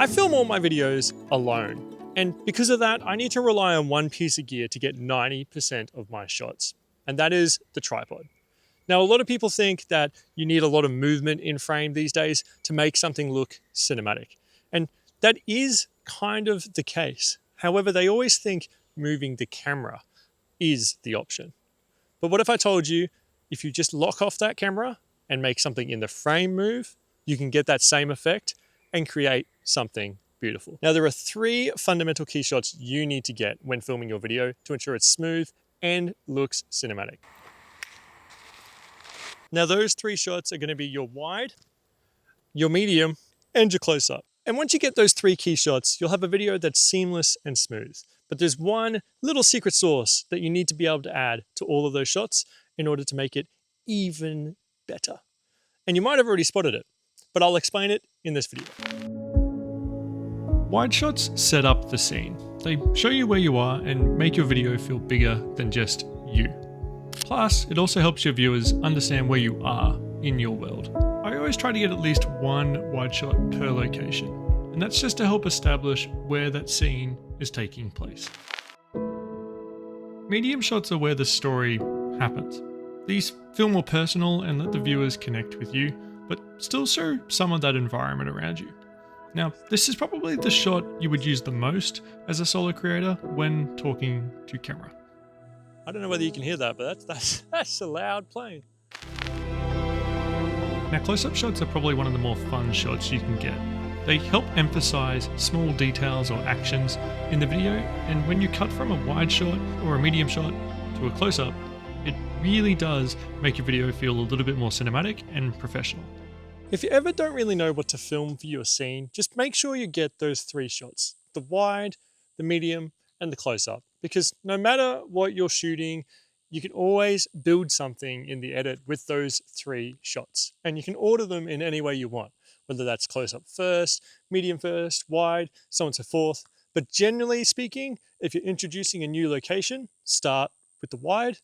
I film all my videos alone, and because of that, I need to rely on one piece of gear to get 90% of my shots, and that is the tripod. Now, a lot of people think that you need a lot of movement in frame these days to make something look cinematic, and that is kind of the case. However, they always think moving the camera is the option. But what if I told you, if you just lock off that camera and make something in the frame move, you can get that same effect and create something beautiful. Now, there are 3 fundamental key shots you need to get when filming your video to ensure it's smooth and looks cinematic. Now, those 3 shots are going to be your wide, your medium, and your close-up. And once you get those 3 key shots, you'll have a video that's seamless and smooth. But there's one little secret sauce that you need to be able to add to all of those shots in order to make it even better. And you might have already spotted it, but I'll explain it in this video. Wide shots set up the scene. They show you where you are and make your video feel bigger than just you. Plus, it also helps your viewers understand where you are in your world. I always try to get at least one wide shot per location, and that's just to help establish where that scene is taking place. Medium shots are where the story happens. These feel more personal and let the viewers connect with you, but still show some of that environment around you. Now, this is probably the shot you would use the most as a solo creator when talking to camera. I don't know whether you can hear that, but that's a loud plane. Now, close-up shots are probably one of the more fun shots you can get. They help emphasize small details or actions in the video, and when you cut from a wide shot or a medium shot to a close-up, it really does make your video feel a little bit more cinematic and professional. If you ever don't really know what to film for your scene, just make sure you get those 3 shots, the wide, the medium, and the close-up, because no matter what you're shooting, you can always build something in the edit with those 3 shots, and you can order them in any way you want, whether that's close-up first, medium first, wide, so on and so forth. But generally speaking, if you're introducing a new location, start with the wide,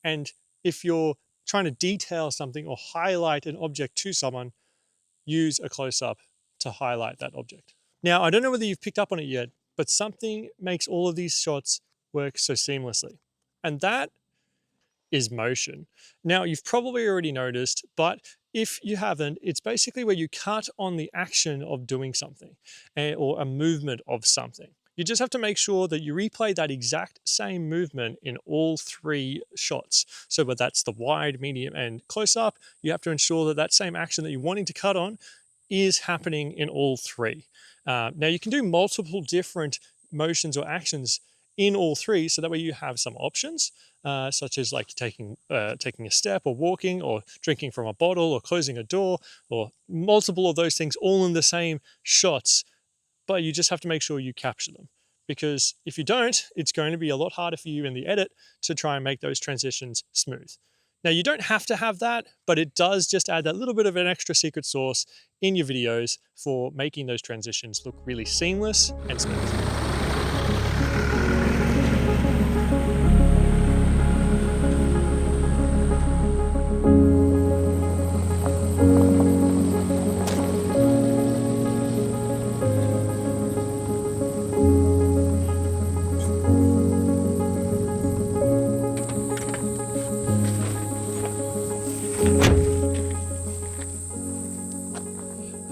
and if you're trying to detail something or highlight an object to someone, use a close-up to highlight that object. Now, I don't know whether you've picked up on it yet, but something makes all of these shots work so seamlessly, and that is motion. Now, you've probably already noticed, but if you haven't, it's basically where you cut on the action of doing something or a movement of something. You just have to make sure that you replay that exact same movement in all 3 shots. So whether that's the wide, medium, and close-up, you have to ensure that that same action that you're wanting to cut on is happening in all 3. Now, you can do multiple different motions or actions in all 3, so that way you have some options, such as like taking a step or walking or drinking from a bottle or closing a door or multiple of those things all in the same shots. But you just have to make sure you capture them, because if you don't, it's going to be a lot harder for you in the edit to try and make those transitions smooth. Now, you don't have to have that, but it does just add that little bit of an extra secret sauce in your videos for making those transitions look really seamless and smooth.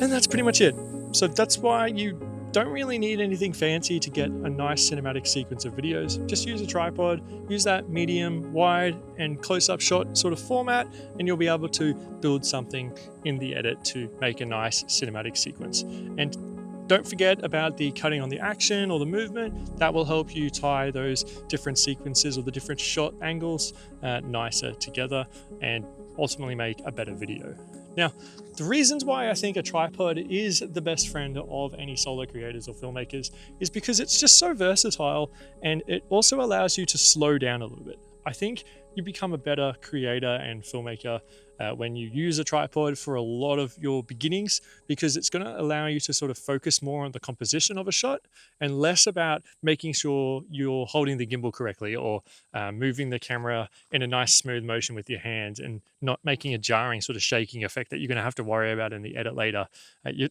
And that's pretty much it. So that's why you don't really need anything fancy to get a nice cinematic sequence of videos. Just use a tripod, use that medium, wide, and close-up shot sort of format, and you'll be able to build something in the edit to make a nice cinematic sequence. And don't forget about the cutting on the action or the movement. That will help you tie those different sequences or the different shot angles nicer together and ultimately make a better video. Now, the reasons why I think a tripod is the best friend of any solo creators or filmmakers is because it's just so versatile, and it also allows you to slow down a little bit. I think you become a better creator and filmmaker when you use a tripod for a lot of your beginnings, because it's going to allow you to sort of focus more on the composition of a shot and less about making sure you're holding the gimbal correctly or moving the camera in a nice smooth motion with your hands and not making a jarring sort of shaking effect that you're going to have to worry about in the edit later. You're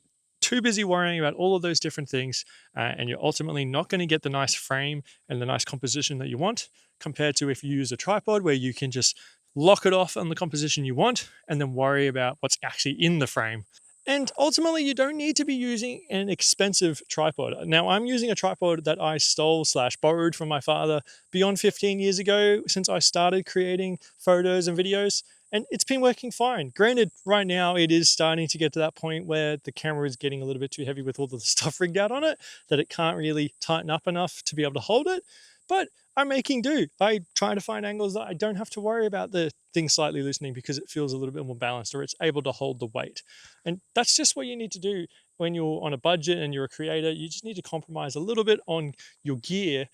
too busy worrying about all of those different things, and you're ultimately not going to get the nice frame and the nice composition that you want, compared to if you use a tripod where you can just lock it off on the composition you want and then worry about what's actually in the frame. And ultimately, you don't need to be using an expensive tripod. Now, I'm using a tripod that I stole slash borrowed from my father beyond 15 years ago, since I started creating photos and videos, and it's been working fine. Granted, right now it is starting to get to that point where the camera is getting a little bit too heavy with all the stuff rigged out on it, that it can't really tighten up enough to be able to hold it. But I'm making do. I try to find angles that I don't have to worry about the thing slightly loosening, because it feels a little bit more balanced, or it's able to hold the weight. And that's just what you need to do when you're on a budget and you're a creator. You just need to compromise a little bit on your gear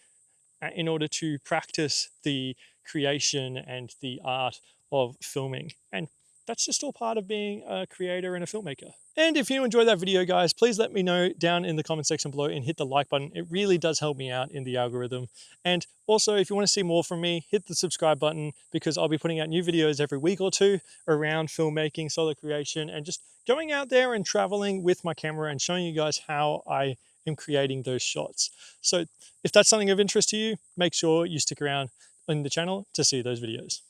in order to practice the creation and the art of filming. And that's just all part of being a creator and a filmmaker. And if you enjoyed that video, guys, please let me know down in the comment section below and hit the like button. It really does help me out in the algorithm. And also, if you want to see more from me, hit the subscribe button, because I'll be putting out new videos every week or two around filmmaking, solo creation, and just going out there and traveling with my camera and showing you guys how I am creating those shots. So if that's something of interest to you, make sure you stick around in the channel to see those videos.